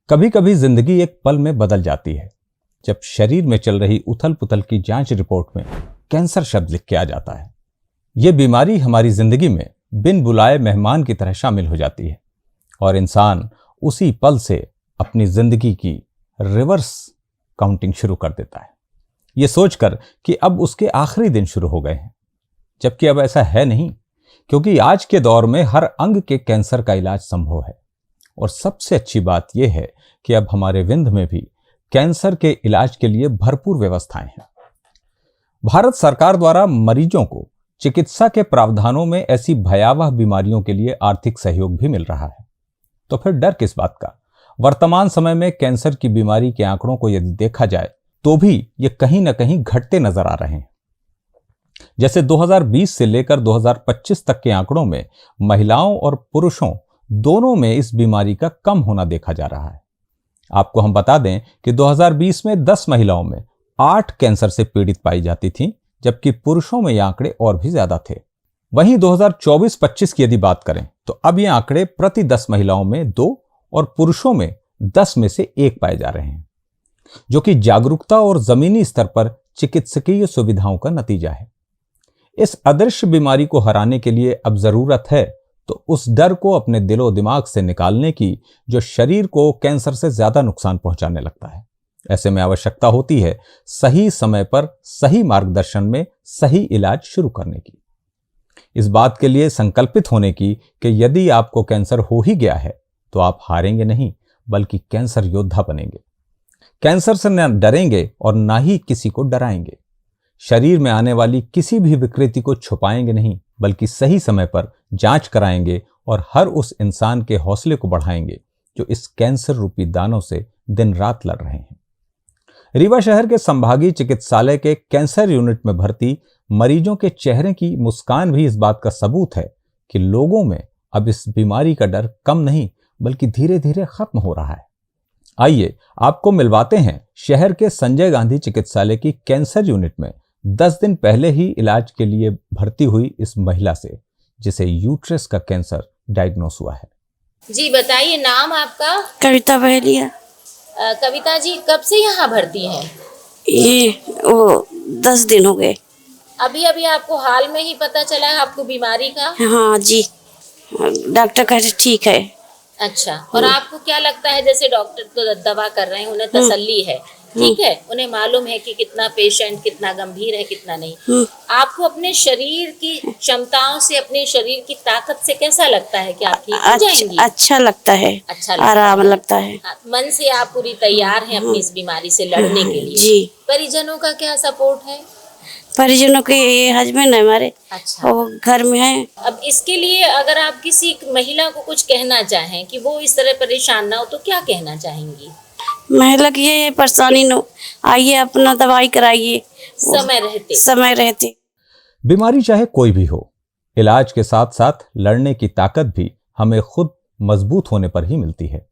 कभी कभी जिंदगी एक पल में बदल जाती है जब शरीर में चल रही उथल पुथल की जांच रिपोर्ट में कैंसर शब्द लिख के आ जाता है। यह बीमारी हमारी जिंदगी में बिन बुलाए मेहमान की तरह शामिल हो जाती है और इंसान उसी पल से अपनी जिंदगी की रिवर्स काउंटिंग शुरू कर देता है, यह सोचकर कि अब उसके आखिरी दिन शुरू हो गए हैं। जबकि अब ऐसा है नहीं, क्योंकि आज के दौर में हर अंग के कैंसर का इलाज संभव है। और सबसे अच्छी बात यह है कि अब हमारे विंध्य में भी कैंसर के इलाज के लिए भरपूर व्यवस्थाएं हैं। भारत सरकार द्वारा मरीजों को चिकित्सा के प्रावधानों में ऐसी भयावह बीमारियों के लिए आर्थिक सहयोग भी मिल रहा है। तो फिर डर किस बात का? वर्तमान समय में कैंसर की बीमारी के आंकड़ों को यदि देखा जाए तो भी ये कहीं ना कहीं घटते नजर आ रहे हैं। जैसे 2020 से लेकर 2025 तक के आंकड़ों में महिलाओं और पुरुषों दोनों में इस बीमारी का कम होना देखा जा रहा है। आपको हम बता दें कि 2020 में 10 महिलाओं में 8 कैंसर से पीड़ित पाई जाती थीं, जबकि पुरुषों में ये आंकड़े और भी ज्यादा थे। वहीं 2024-25 की यदि बात करें तो अब ये आंकड़े प्रति 10 महिलाओं में 2 और पुरुषों में 10 में से 1 पाए जा रहे हैं, जो कि जागरूकता और जमीनी स्तर पर चिकित्सकीय सुविधाओं का नतीजा है। इस अदृश्य बीमारी को हराने के लिए अब जरूरत है तो उस डर को अपने दिलो दिमाग से निकालने की जो शरीर को कैंसर से ज्यादा नुकसान पहुंचाने लगता है। ऐसे में आवश्यकता होती है सही समय पर सही मार्गदर्शन में सही इलाज शुरू करने की। इस बात के लिए संकल्पित होने की कि यदि आपको कैंसर हो ही गया है तो आप हारेंगे नहीं, बल्कि कैंसर योद्धा बनेंगे। कैंसर से न डरेंगे और ना ही किसी को डराएंगे। शरीर में आने वाली किसी भी विकृति को छुपाएंगे नहीं, बल्कि सही समय पर जांच कराएंगे और हर उस इंसान के हौसले को बढ़ाएंगे जो इस कैंसर रूपी दानों से दिन रात लड़ रहे हैं। रीवा शहर के संभागीय चिकित्सालय के कैंसर यूनिट में भर्ती मरीजों के चेहरे की मुस्कान भी इस बात का सबूत है कि लोगों में अब इस बीमारी का डर कम नहीं बल्कि धीरे धीरे खत्म हो रहा है। आइए आपको मिलवाते हैं शहर के संजय गांधी चिकित्सालय की कैंसर यूनिट में 10 दिन पहले ही इलाज के लिए भर्ती हुई इस महिला से, जिसे यूट्रस का कैंसर डायग्नोस हुआ है। जी बताइए, नाम आपका? कविता बहलिया। कविता जी, कब से यहाँ भर्ती हैं? ये 10 दिन हो गए। अभी अभी आपको हाल में ही पता चला है आपको बीमारी का? हाँ जी, डॉक्टर कहते ठीक है। अच्छा, और आपको क्या लगता है, जैसे डॉक्टर तो दवा कर रहे हैं, उन्हें तसल्ली है, ठीक है, उन्हें मालूम है कि कितना पेशेंट कितना गंभीर है कितना नहीं, आपको अपने शरीर की क्षमताओं से, अपने शरीर की ताकत से कैसा लगता है कि आप ठीक हो जाएंगी? अच्छा लगता है, अच्छा लगता आराम लगता है। मन से आप पूरी तैयार हैं अपनी इस बीमारी से लड़ने के लिए? जी। परिजनों का क्या सपोर्ट है? परिजनों के हस्बैंड है हमारे। अच्छा, वो घर में है। अब इसके लिए अगर आप किसी महिला को कुछ कहना चाहें कि वो इस तरह परेशान ना हो तो क्या कहना चाहेंगी? महिला की ये परेशानी न आइए, अपना दवाई कराइए समय रहते। बीमारी चाहे कोई भी हो, इलाज के साथ साथ लड़ने की ताकत भी हमें खुद मजबूत होने पर ही मिलती है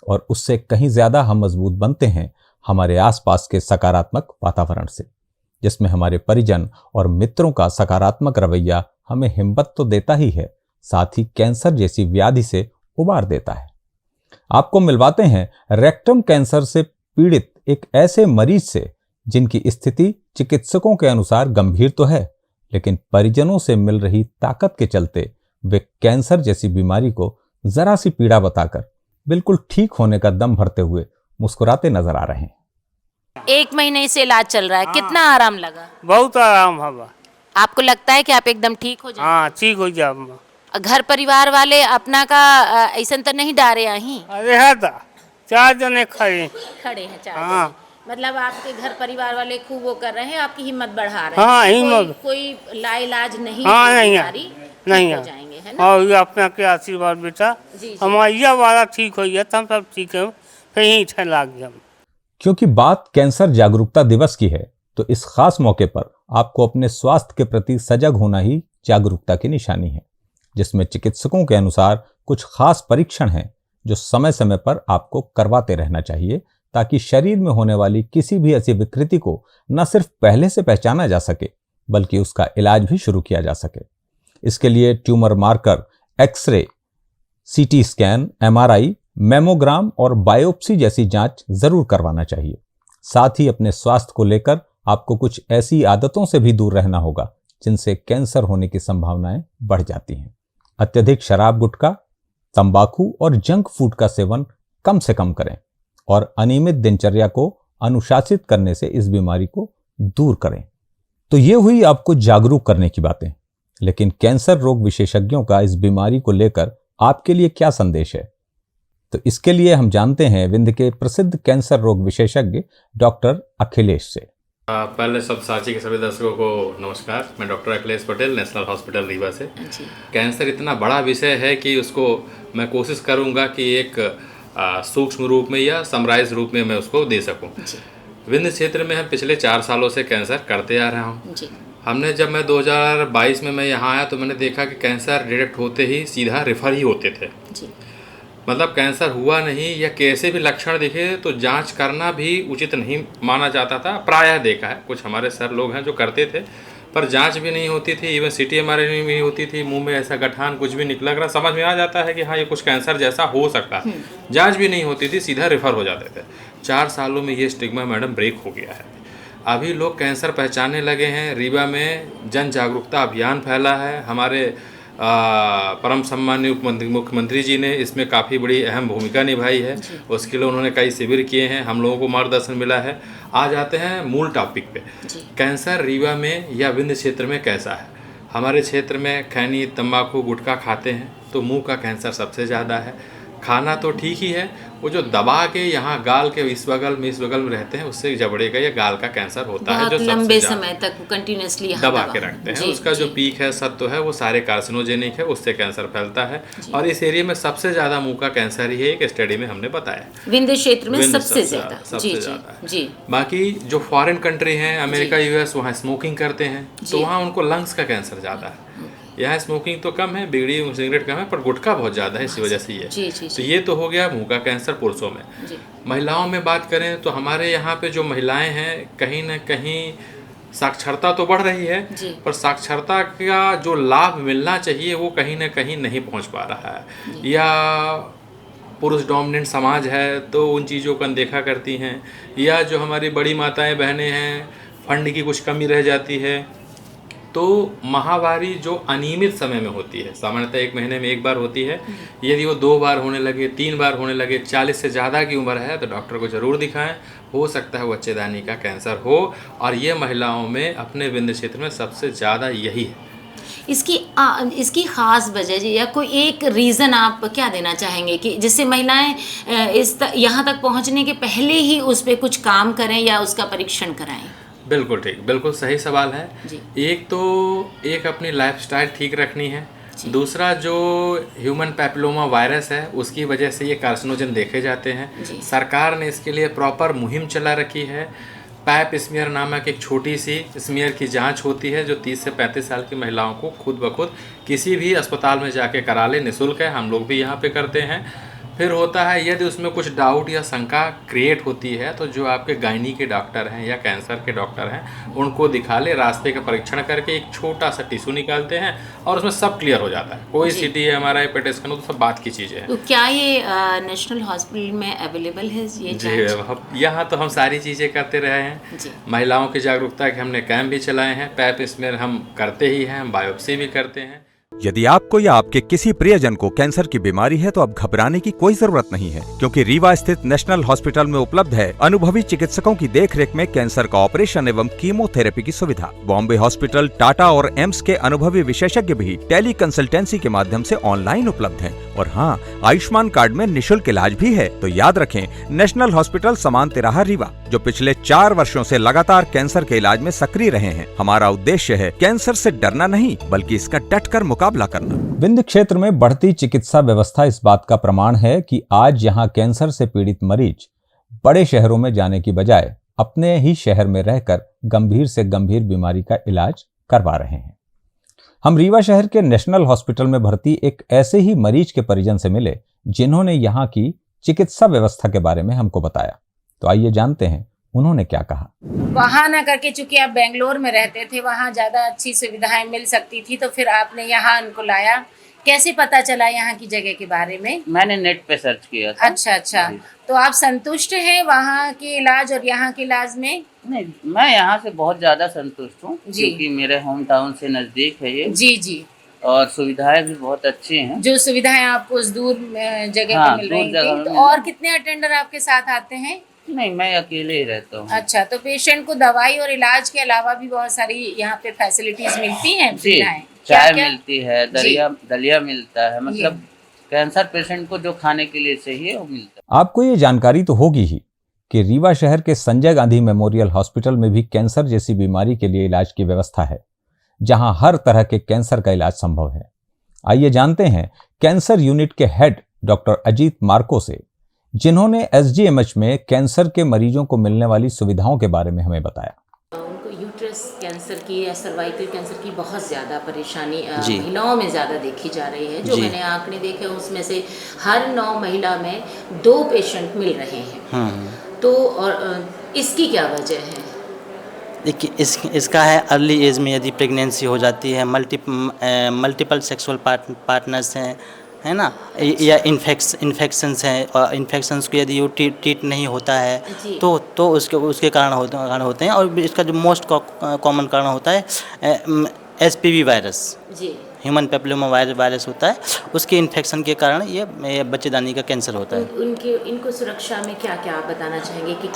और उससे कहीं ज्यादा हम मजबूत बनते हैं हमारे आसपास के सकारात्मक वातावरण से, जिसमें हमारे परिजन और मित्रों का सकारात्मक रवैया हमें हिम्मत तो देता ही है, साथ ही कैंसर जैसी व्याधि से उबार देता है। आपको मिलवाते हैं रेक्टम कैंसर से पीड़ित एक ऐसे मरीज से जिनकी स्थिति चिकित्सकों के अनुसार गंभीर तो है, लेकिन परिजनों से मिल रही ताकत के चलते वे कैंसर जैसी बीमारी को जरा सी पीड़ा बताकर बिल्कुल ठीक होने का दम भरते हुए मुस्कुराते नजर आ रहे हैं। 1 महीने से इलाज चल रहा है। हाँ। कितना आराम लगा? बहुत आराम हवा। आपको लगता है कि आप एकदम ठीक हो जाए? हाँ, ठीक हो जाए। घर परिवार वाले अपना का ऐसा तो नहीं डारे आही? अरे है था 4 जने खड़े हैं 4 हाँ। मतलब आपके घर परिवार वाले खूब वो कर रहे हैं, आपकी हिम्मत बढ़ा रहे हैं। हाँ, हिम्मत। कोई लाइलाज नहीं? हाँ, नहीं हो जाएंगे, है ना? और अपना के आशीर्वाद बेटा, हमारा वाला ठीक हो गया, हम सब ठीक है, फिर यहीं ठहर लाग गया। क्योंकि बात कैंसर जागरूकता दिवस की है तो इस खास मौके पर आपको अपने स्वास्थ्य के प्रति सजग होना ही जागरूकता की निशानी है, जिसमें चिकित्सकों के अनुसार कुछ खास परीक्षण हैं जो समय समय पर आपको करवाते रहना चाहिए, ताकि शरीर में होने वाली किसी भी ऐसी विकृति को न सिर्फ पहले से पहचाना जा सके बल्कि उसका इलाज भी शुरू किया जा सके। इसके लिए tumour marker, x-ray, CT scan, MRI, mammogram और बायोप्सी जैसी जांच जरूर करवाना चाहिए। साथ ही अपने स्वास्थ्य को लेकर आपको कुछ ऐसी आदतों से भी दूर रहना होगा जिनसे कैंसर होने की संभावनाएं बढ़ जाती हैं। अत्यधिक शराब, गुटखा, तंबाकू और जंक फूड का सेवन कम से कम करें और अनियमित दिनचर्या को अनुशासित करने से इस बीमारी को दूर करें। तो ये हुई आपको जागरूक करने की बातें, लेकिन कैंसर रोग विशेषज्ञों का इस बीमारी को लेकर आपके लिए क्या संदेश है? तो इसके लिए हम जानते हैं विंध्य के प्रसिद्ध कैंसर रोग विशेषज्ञ डॉक्टर अखिलेश से। पहले सब साची के सभी दर्शकों को नमस्कार। मैं doctor Akhilesh Patel, national hospital Rewa से। कैंसर इतना बड़ा विषय है कि उसको मैं कोशिश करूंगा कि एक सूक्ष्म रूप में या समराइज रूप में मैं उसको दे सकूं। विंध्य क्षेत्र में हम पिछले 4 सालों से कैंसर करते आ रहा हूँ। हमने जब मैं 2022 में मैं यहाँ आया तो मैंने देखा कि कैंसर डायरेक्ट होते ही सीधा रेफर ही होते थे। मतलब कैंसर हुआ नहीं या कैसे भी लक्षण दिखे तो जांच करना भी उचित नहीं माना जाता था। प्रायः देखा है, कुछ हमारे सर लोग हैं जो करते थे पर जांच भी नहीं होती थी, इवन CT MRI भी नहीं होती थी, मुंह में ऐसा गठान कुछ भी निकल रहा, समझ में आ जाता है कि हाँ ये कुछ कैंसर जैसा हो सकता है। जांच भी नहीं होती थी, सीधा रेफर हो जाते थे। 4 सालों में ये स्टिग्मा मैडम ब्रेक हो गया है। अभी लोग कैंसर पहचानने लगे हैं। रीवा में जन जागरूकता अभियान फैला है। हमारे परम सम्मानीय मुख्यमंत्री जी ने इसमें काफ़ी बड़ी अहम भूमिका निभाई है। उसके लिए उन्होंने कई शिविर किए हैं, हम लोगों को मार्गदर्शन मिला है। आ जाते हैं मूल टॉपिक पे। कैंसर रीवा में या विंध्य क्षेत्र में कैसा है? हमारे क्षेत्र में खैनी, तंबाकू, गुटखा खाते हैं तो मुंह का कैंसर सबसे ज़्यादा है। खाना तो ठीक ही है, वो जो दबा के यहाँ गाल के इस बगल में रहते हैं उससे जबड़े का या गाल का कैंसर होता है, जो लंबे समय तक कंटिन्यूअसली दबा के रखते हैं। उसका जो पीक है सत्व है वो सारे कार्सिनोजेनिक है, उससे कैंसर फैलता है। और इस एरिया में सबसे ज्यादा मुंह का कैंसर ही है, एक स्टडी में हमने बताया। विंध्य क्षेत्र में सबसे ज्यादा है। बाकी जो फॉरेन कंट्री हैं, अमेरिका, US, वहाँ स्मोकिंग करते हैं तो वहाँ उनको लंग्स का कैंसर ज्यादा है। यहाँ स्मोकिंग तो कम है, बीड़ी सिगरेट कम है, पर गुटखा बहुत ज़्यादा है, इसी वजह से ये। तो ये तो हो गया मुंह का कैंसर पुरुषों में। महिलाओं में बात करें तो हमारे यहाँ पे जो महिलाएं हैं कहीं ना कहीं साक्षरता तो बढ़ रही है, पर साक्षरता का जो लाभ मिलना चाहिए वो कहीं ना कहीं नहीं पहुँच पा रहा है। या पुरुष डोमिनेंट समाज है तो उन चीज़ों को अनदेखा करती हैं, या जो हमारी बड़ी माताएँ बहनें हैं फंड की कुछ कमी रह जाती है। तो माहवारी जो अनियमित समय में होती है, सामान्यतः 1 महीने में 1 बार होती है, यदि वो 2 बार होने लगे, 3 बार होने लगे, 40 से ज़्यादा की उम्र है तो डॉक्टर को ज़रूर दिखाएं। हो सकता है वो बच्चेदानी का कैंसर हो, और ये महिलाओं में अपने विंध्य क्षेत्र में सबसे ज़्यादा यही है। इसकी खास वजह या कोई एक रीज़न आप क्या देना चाहेंगे कि जिससे महिलाएं यहाँ तक पहुँचने के पहले ही उस पर कुछ काम करें या उसका परीक्षण कराएं? बिल्कुल ठीक, बिल्कुल सही सवाल है। एक अपनी लाइफस्टाइल ठीक रखनी है। दूसरा जो ह्यूमन पैपिलोमा वायरस है उसकी वजह से ये कार्सिनोजन देखे जाते हैं। सरकार ने इसके लिए प्रॉपर मुहिम चला रखी है। पैप स्मीयर नामक एक छोटी सी स्मीयर की जांच होती है जो 30 से 35 साल की महिलाओं को खुद ब खुद किसी भी अस्पताल में जाके करा ले, निःशुल्क है, हम लोग भी यहाँ पे करते हैं। फिर होता है यदि उसमें कुछ डाउट या शंका क्रिएट होती है तो जो आपके गायनी के डॉक्टर हैं या कैंसर के डॉक्टर हैं उनको दिखा ले, रास्ते का परीक्षण करके एक छोटा सा टिश्यू निकालते हैं और उसमें सब क्लियर हो जाता है। कोई CT MRI पेट स्कैन तो सब बात की चीज़ें हैं। तो क्या ये नेशनल हॉस्पिटल में अवेलेबल है ये जांच? जी, यहाँ तो हम सारी चीज़ें करते रहे हैं। महिलाओं की जागरूकता के हमने कैंप भी चलाए हैं, पैप स्मीयर हम करते ही हैं, हम बायोप्सी भी करते हैं। यदि आपको या आपके किसी प्रियजन को कैंसर की बीमारी है तो अब घबराने की कोई जरूरत नहीं है, क्योंकि रीवा स्थित नेशनल हॉस्पिटल में उपलब्ध है अनुभवी चिकित्सकों की देखरेख में कैंसर का ऑपरेशन एवं कीमोथेरेपी की सुविधा। बॉम्बे हॉस्पिटल, टाटा और एम्स के अनुभवी विशेषज्ञ भी टेली कंसल्टेंसी के माध्यम से ऑनलाइन उपलब्ध हैं। और हाँ, आयुष्मान कार्ड में निःशुल्क इलाज भी है। तो याद रखें, नेशनल हॉस्पिटल समान तिराहा रीवा, जो पिछले 4 वर्षों से लगातार कैंसर के इलाज में सक्रिय रहे हैं। हमारा उद्देश्य है कैंसर से डरना नहीं, बल्कि इसका डटकर मुकाबला करना। विंध्य क्षेत्र में बढ़ती चिकित्सा व्यवस्था इस बात का प्रमाण है कि आज यहाँ कैंसर से पीड़ित मरीज बड़े शहरों में जाने की बजाय अपने ही शहर में रहकर गंभीर से गंभीर बीमारी का इलाज करवा रहे हैं। हम रीवा शहर के नेशनल हॉस्पिटल में भर्ती एक ऐसे ही मरीज के परिजन से मिले जिन्होंने यहाँ की चिकित्सा व्यवस्था के बारे में हमको बताया। तो आइए जानते हैं उन्होंने क्या कहा। वहाँ ना करके, चूंकि आप बेंगलोर में रहते थे, वहाँ ज़्यादा अच्छी सुविधाएं मिल सकती थी, तो फिर आपने यहाँ उनको लाया। कैसे पता चला यहाँ की जगह के बारे में? मैंने नेट पे सर्च किया था। अच्छा अच्छा, तो आप संतुष्ट हैं वहाँ के इलाज और यहाँ के इलाज में? नहीं, मैं यहाँ से बहुत ज़्यादा संतुष्ट हूँ जी। क्योंकि मेरे होम टाउन से नज़दीक है ये, जी जी। और सुविधाएं भी बहुत अच्छी हैं। जो सुविधाएं आपको उस दूर जगह हाँ, पे मिल दूर रही जगह थी, में तो मिल और कितने अटेंडर आपके साथ आते हैं? नहीं, मैं अकेले ही रहता हूँ। अच्छा, तो पेशेंट को दवाई और इलाज के अलावा भी बहुत सारी यहाँ पे फैसिलिटीज मिलती हैं, जी, सुविधाएं? चाय क्या-क्या? मिलती है, दलिया मिलता है, मतलब कैंसर पेशेंट को जो खाने के लिए चाहिए वो मिलता है। आपको ये जानकारी तो होगी ही कि रीवा शहर के संजय गांधी मेमोरियल हॉस्पिटल में भी कैंसर जैसी बीमारी के लिए इलाज की व्यवस्था है, जहां हर तरह के कैंसर का इलाज संभव है। आइए जानते हैं कैंसर यूनिट के हेड डॉक्टर अजीत मार्को से, जिन्होंने एसजीएमएच में कैंसर के मरीजों को मिलने वाली सुविधाओं के बारे में हमें बताया। उनको यूट्रस कैंसर की या सर्वाइकल कैंसर की बहुत ज़्यादा परेशानी महिलाओं में ज़्यादा देखी जा रही है। जो मैंने आंकड़े देखे उसमें से हर 9 महिला में 2 पेशेंट मिल रहे हैं। तो और इसकी क्या वजह है? देखिए, इसका है अर्ली एज में यदि प्रेगनेंसी हो जाती है, मल्टीपल सेक्सुअल पार्टनर्स हैं, है ना, या इन्फेक्शंस हैं, और इन्फेक्शंस को यदि वो ट्रीट नहीं होता है तो उसके कारण होते हैं। और इसका जो मोस्ट कॉमन कारण होता है HPV virus, human papilloma virus होता है, उसके इन्फेक्शन के कारण ये बच्चेदानी का कैंसर होता है। इनको सुरक्षा में क्या क्या आप बताना चाहेंगे कि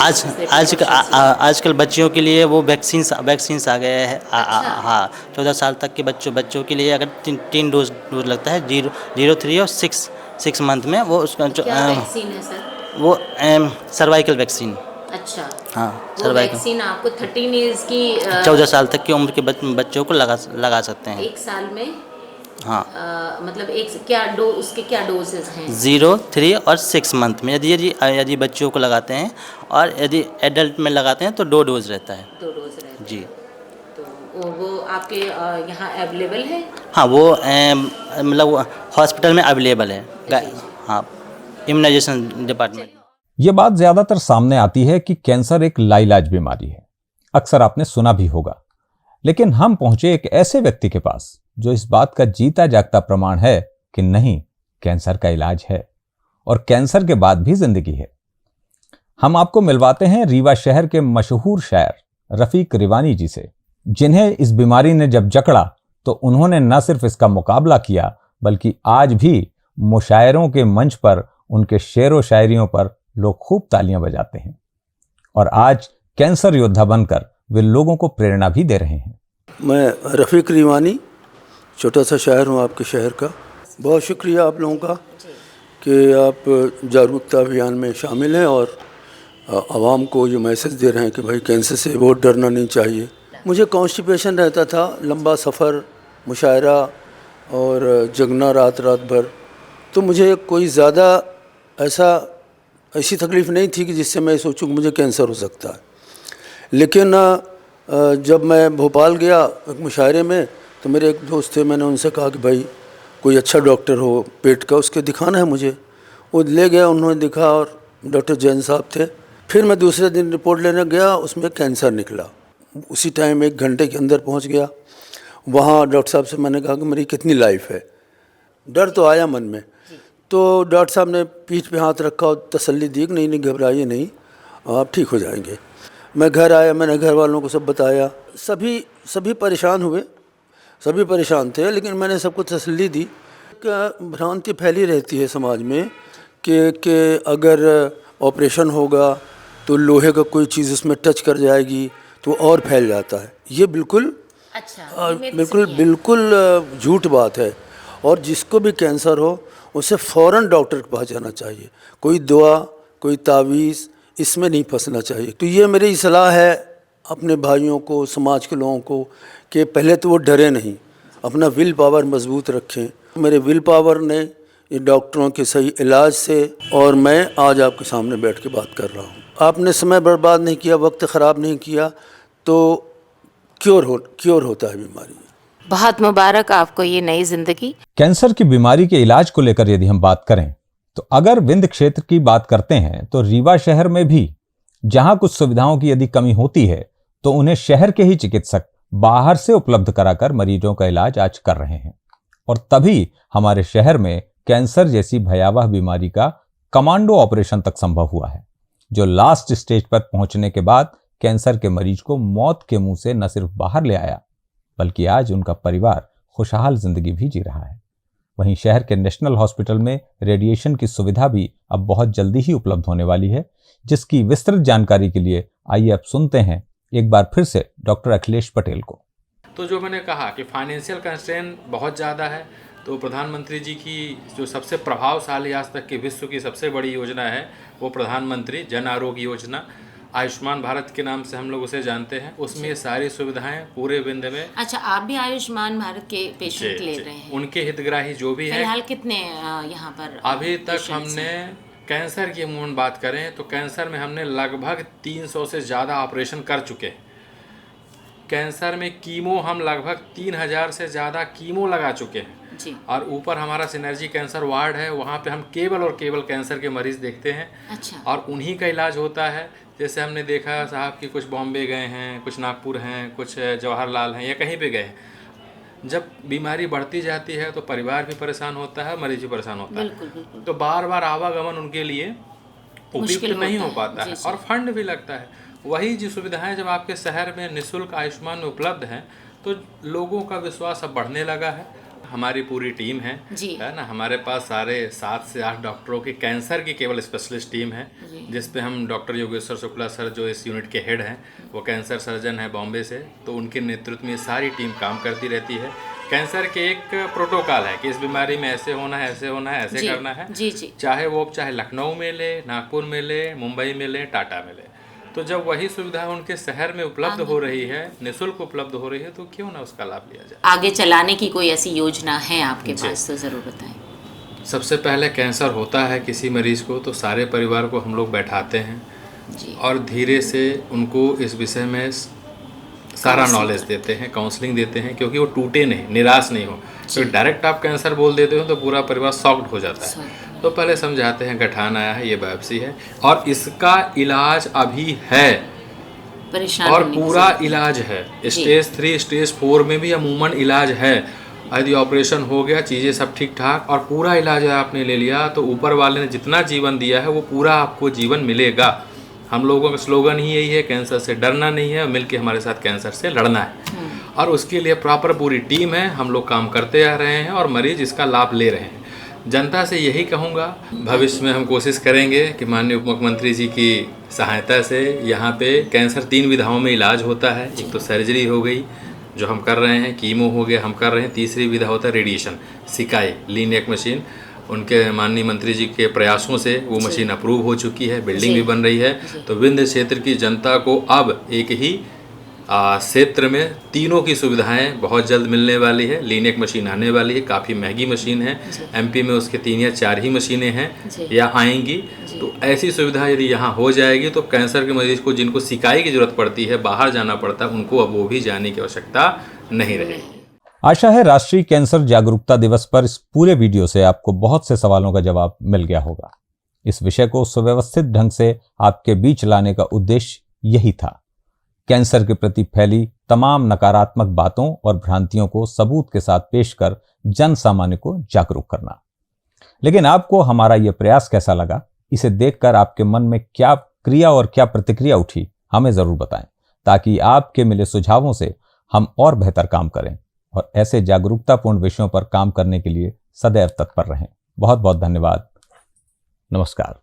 आजकल बच्चियों के लिए वो वैक्सीन्स आ गए हैं। हाँ, 14 साल तक के बच्चों के लिए अगर 3 डोज लगता है, 0, 3 और 6 मंथ में, वो उसका क्या वैक्सीन है सर? वो सर्वाइकल वैक्सीन। अच्छा, हाँ, वो वैक्सीन आपको 13 इयर्स की 14 साल तक की उम्र के बच्चों को लगा सकते हैं। 1 साल में? हाँ, मतलब उसके क्या डोजेस हैं? 0, 3 और 6 मंथ में यदि बच्चों को लगाते हैं, और यदि एडल्ट में लगाते हैं तो 2 डोज रहता है। 2 डोज रहता है जी। तो वो आपके यहाँ अवेलेबल है? हाँ, वो मतलब हॉस्पिटल में अवेलेबल है। हाँ, इम्यूनाइजेशन डिपार्टमेंट। ये बात ज्यादातर सामने आती है कि कैंसर एक लाइलाज बीमारी है, अक्सर आपने सुना भी होगा। लेकिन हम पहुंचे एक ऐसे व्यक्ति के पास जो इस बात का जीता जागता प्रमाण है कि नहीं, कैंसर का इलाज है और कैंसर के बाद भी जिंदगी है। हम आपको मिलवाते हैं रीवा शहर के मशहूर शायर रफीक रिवानी जी से, जिन्हें इस बीमारी ने जब जकड़ा तो उन्होंने न सिर्फ इसका मुकाबला किया, बल्कि आज भी मुशायरों के मंच पर उनके शेरो शायरियों पर लोग खूब तालियां बजाते हैं, और आज कैंसर योद्धा बनकर वे लोगों को प्रेरणा भी दे रहे हैं। मैं रफ़ीक रिवानी, छोटा सा शायर हूँ आपके शहर का। बहुत शुक्रिया आप लोगों का कि आप जागरूकता अभियान में शामिल हैं और आवाम को ये मैसेज दे रहे हैं कि भाई कैंसर से बहुत डरना नहीं चाहिए। मुझे कॉन्स्टिपेशन रहता था, लंबा सफ़र, मुशायरा और जगना रात भर, तो मुझे कोई ज़्यादा ऐसी तकलीफ़ नहीं थी कि जिससे मैं सोचूं कि मुझे कैंसर हो सकता है। लेकिन जब मैं भोपाल गया एक मुशायरे में, तो मेरे एक दोस्त थे, मैंने उनसे कहा कि भाई कोई अच्छा डॉक्टर हो पेट का, उसके दिखाना है मुझे। वो ले गया, उन्होंने दिखा, और डॉक्टर जैन साहब थे। फिर मैं दूसरे दिन रिपोर्ट लेने गया, उसमें कैंसर निकला। उसी टाइम 1 घंटे के अंदर पहुंच गया वहाँ। डॉक्टर साहब से मैंने कहा कि मेरी कितनी लाइफ है। डर तो आया मन में, तो डॉक्टर साहब ने पीठ पे हाथ रखा और तसल्ली दी कि नहीं घबराइए नहीं, आप ठीक हो जाएंगे। मैं घर आया, मैंने घर वालों को सब बताया। सभी परेशान हुए, सभी परेशान थे, लेकिन मैंने सबको तसल्ली दी। भ्रांति फैली रहती है समाज में कि अगर ऑपरेशन होगा तो लोहे का कोई चीज़ उसमें टच कर जाएगी तो और फैल जाता है। ये बिल्कुल झूठ बात है। और जिसको भी कैंसर हो उसे फ़ौरन डॉक्टर के पास जाना चाहिए। कोई दवा, कोई तावीज़ इसमें नहीं फंसना चाहिए। तो ये मेरी सलाह है अपने भाइयों को, समाज के लोगों को, कि पहले तो वो डरे नहीं, अपना विल पावर मजबूत रखें। मेरे विल पावर ने ये डॉक्टरों के सही इलाज से, और मैं आज आपके सामने बैठ के बात कर रहा हूँ। आपने समय बर्बाद नहीं किया, वक्त ख़राब नहीं किया, तो क्योर होता है बीमारी। बहुत मुबारक आपको ये नई जिंदगी। कैंसर की बीमारी के इलाज को लेकर यदि हम बात करें तो अगर विंध्य क्षेत्र की बात करते हैं तो रीवा शहर में भी जहां कुछ सुविधाओं की यदि कमी होती है तो उन्हें शहर के ही चिकित्सक बाहर से उपलब्ध कराकर मरीजों का इलाज आज कर रहे हैं। और तभी हमारे शहर में कैंसर जैसी भयावह बीमारी का कमांडो ऑपरेशन तक संभव हुआ है, जो लास्ट स्टेज पर पहुंचने के बाद कैंसर के मरीज को मौत के मुंह से न सिर्फ बाहर ले आया, बल्कि आज उनका परिवार खुशहाल जिंदगी भी जी रहा है। वहीं शहर के नेशनल हॉस्पिटल में रेडिएशन की सुविधा भी अब बहुत जल्दी ही उपलब्ध होने वाली है, जिसकी विस्तृत जानकारी के लिए आइए अब सुनते हैं एक बार फिर से डॉक्टर अखिलेश पटेल को। तो जो मैंने कहा कि फाइनेंशियल कंस्ट्रेन बहुत ज़्यादा है, तो प्रधानमंत्री जी की जो सबसे प्रभावशाली आज तक की विश्व की सबसे बड़ी योजना है वो प्रधानमंत्री जन आरोग्य योजना, आयुष्मान भारत के नाम से हम लोग उसे जानते हैं। उसमें ये सारी सुविधाएं पूरे विंध्य में। अच्छा, आप भी आयुष्मान भारत के पेशेंट ले रहे हैं? उनके हितग्राही जो भी है। फिलहाल कितने यहाँ पर अभी तक हमने कैंसर की मूल बात करें तो कैंसर में हमने लगभग 300 से ज़्यादा ऑपरेशन कर चुके हैं। कैंसर में कीमो हम लगभग 3000 से ज़्यादा कीमो लगा चुके हैं जी। और ऊपर हमारा सिनर्जी कैंसर वार्ड है, वहाँ पे हम केवल कैंसर के मरीज देखते हैं। अच्छा। और उन्हीं का इलाज होता है। जैसे हमने देखा साहब कि कुछ बॉम्बे गए हैं, कुछ नागपुर हैं, कुछ जवाहरलाल हैं या कहीं पे गए हैं। जब बीमारी बढ़ती जाती है तो परिवार भी परेशान होता है, मरीज भी परेशान होता है। बिल्कुल, बिल्कुल। तो बार बार आवागमन उनके लिए उपयुक्त नहीं हो पाता है और फंड भी लगता है। वही जो सुविधाएं जब आपके शहर में निःशुल्क आयुष्मान में उपलब्ध हैं तो लोगों का विश्वास अब बढ़ने लगा है। हमारी पूरी टीम है ना, हमारे पास सारे 7 से 8 डॉक्टरों की कैंसर की केवल स्पेशलिस्ट टीम है, जिस पे हम डॉक्टर योगेश्वर शुक्ला सर जो इस यूनिट के हेड हैं वो कैंसर सर्जन है बॉम्बे से, तो उनके नेतृत्व में सारी टीम काम करती रहती है। कैंसर के एक प्रोटोकॉल है कि इस बीमारी में ऐसे होना है, ऐसे होना है, ऐसे करना है। चाहे लखनऊ में ले, नागपुर में ले, मुंबई में ले, टाटा में ले। तो जब वही सुविधा उनके शहर में उपलब्ध हो रही है, निःशुल्क उपलब्ध हो रही है, तो क्यों ना उसका लाभ लिया जाए। आगे चलाने की कोई ऐसी योजना है आपके पास तो ज़रूर बताएं। सबसे पहले कैंसर होता है किसी मरीज को तो सारे परिवार को हम लोग बैठाते हैं और धीरे से उनको इस विषय में सारा नॉलेज देते हैं, काउंसलिंग देते हैं, क्योंकि वो टूटे नहीं, निराश नहीं हो। तो डायरेक्ट आप कैंसर बोल देते हो तो पूरा परिवार शॉक्ड हो जाता है। तो पहले समझाते हैं गठान आया है, ये बायोप्सी है और इसका इलाज अभी है और पूरा इलाज है। स्टेज 3 स्टेज 4 में भी अमूमन इलाज है। यदि ऑपरेशन हो गया, चीज़ें सब ठीक ठाक और पूरा इलाज आपने ले लिया तो ऊपर वाले ने जितना जीवन दिया है वो पूरा आपको जीवन मिलेगा। हम लोगों का स्लोगन ही यही है, कैंसर से डरना नहीं है, मिलके हमारे साथ कैंसर से लड़ना है। और उसके लिए प्रॉपर पूरी टीम है, हम लोग काम करते आ रहे हैं और मरीज इसका लाभ ले रहे हैं। जनता से यही कहूँगा, भविष्य में हम कोशिश करेंगे कि माननीय उप मुख्यमंत्री जी की सहायता से यहाँ पे कैंसर 3 विधाओं में इलाज होता है। एक तो सर्जरी हो गई जो हम कर रहे हैं, कीमो हो गया हम कर रहे हैं, तीसरी विधा होता है रेडिएशन, सिकाई लीन एक मशीन। उनके माननीय मंत्री जी के प्रयासों से वो मशीन अप्रूव हो चुकी है, बिल्डिंग भी बन रही है। तो विंध्य क्षेत्र की जनता को अब एक ही क्षेत्र में तीनों की सुविधाएं बहुत जल्द मिलने वाली है। लीन एक मशीन आने वाली है, काफ़ी महंगी मशीन है। एमपी में उसके 3 या 4 ही मशीनें हैं या आएंगी। तो ऐसी सुविधा यदि यहाँ हो जाएगी तो कैंसर के मरीज को जिनको सिकाई की जरूरत पड़ती है, बाहर जाना पड़ता है, उनको अब वो भी जाने की आवश्यकता नहीं रहेगी। आशा है राष्ट्रीय कैंसर जागरूकता दिवस पर इस पूरे वीडियो से आपको बहुत से सवालों का जवाब मिल गया होगा। इस विषय को सुव्यवस्थित ढंग से आपके बीच लाने का उद्देश्य यही था, कैंसर के प्रति फैली तमाम नकारात्मक बातों और भ्रांतियों को सबूत के साथ पेश कर जन सामान्य को जागरूक करना। लेकिन आपको हमारा यह प्रयास कैसा लगा, इसे देखकर आपके मन में क्या क्रिया और क्या प्रतिक्रिया उठी, हमें जरूर बताएं, ताकि आपके मिले सुझावों से हम और बेहतर काम करें और ऐसे जागरूकतापूर्ण विषयों पर काम करने के लिए सदैव तत्पर रहें। बहुत बहुत धन्यवाद। नमस्कार।